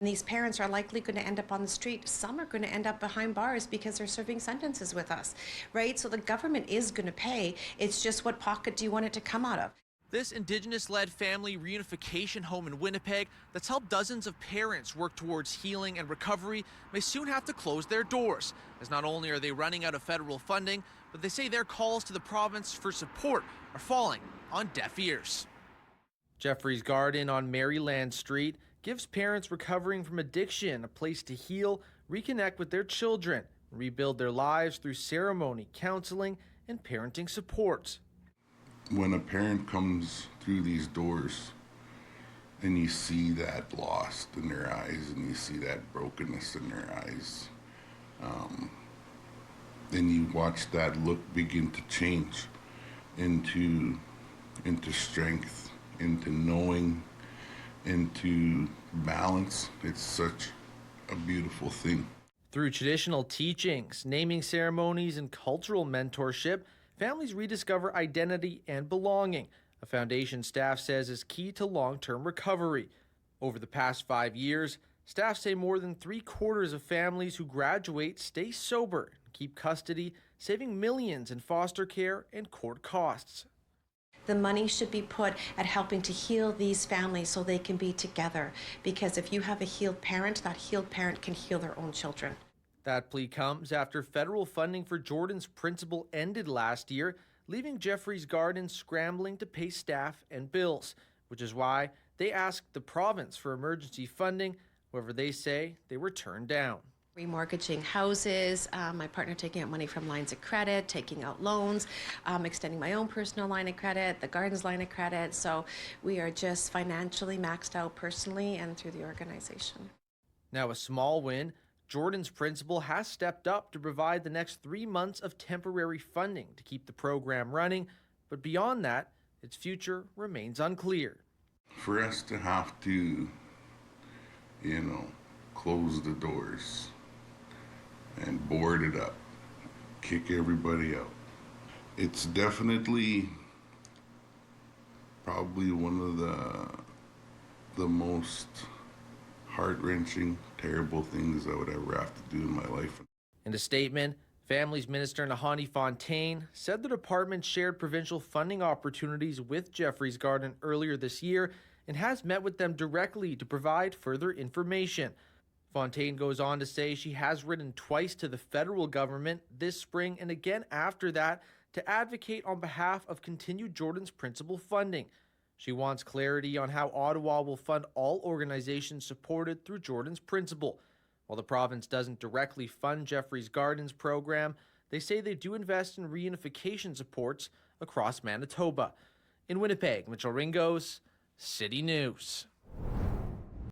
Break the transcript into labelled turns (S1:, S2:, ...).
S1: These parents are likely going to end up on the street. Some are going to end up behind bars because they're serving sentences with us, right? So the government is going to pay. It's just what pocket do you want it to come out of?
S2: This Indigenous-led family reunification home in Winnipeg that's helped dozens of parents work towards healing and recovery may soon have to close their doors, as not only are they running out of federal funding, but they say their calls to the province for support are falling on deaf ears. Jeffrey's Garden on Maryland Street gives parents recovering from addiction a place to heal, reconnect with their children, rebuild their lives through ceremony, counseling, and parenting supports.
S3: When a parent comes through these doors and you see that lost in their eyes and you see that brokenness in their eyes, then you watch that look begin to change into strength, into knowing, into balance. It's such a beautiful thing.
S2: Through traditional teachings, naming ceremonies, and cultural mentorship, families rediscover identity and belonging, a foundation staff says is key to long-term recovery. Over the past 5 years, staff say more than 3/4 of families who graduate stay sober and keep custody, saving millions in foster care and court costs.
S1: The money should be put at helping to heal these families so they can be together. Because if you have a healed parent, that healed parent can heal their own children.
S2: That plea comes after federal funding for Jordan's principal ended last year, leaving Jeffrey's Garden scrambling to pay staff and bills, which is why they asked the province for emergency funding. However, they say they were turned down.
S1: Remortgaging houses, my partner taking out money from lines of credit, taking out loans, extending my own personal line of credit, the garden's line of credit. So we are just financially maxed out personally and through the organization.
S2: Now a small win. Jordan's principal has stepped up to provide the next 3 months of temporary funding to keep the program running, but beyond that, its future remains unclear.
S3: For us to have to, close the doors and board it up, kick everybody out, it's definitely probably one of the most heart-wrenching, terrible things I would ever have to do in my life.
S2: In a statement, Families Minister Nahani Fontaine said the department shared provincial funding opportunities with Jeffrey's Garden earlier this year and has met with them directly to provide further information. Fontaine goes on to say she has written twice to the federal government this spring and again after that to advocate on behalf of continued Jordan's principal funding. She wants clarity on how Ottawa will fund all organizations supported through Jordan's principal. While the province doesn't directly fund Jeffrey's Gardens program, they say they do invest in reunification supports across Manitoba. In Winnipeg, Mitchell Ringos, City News.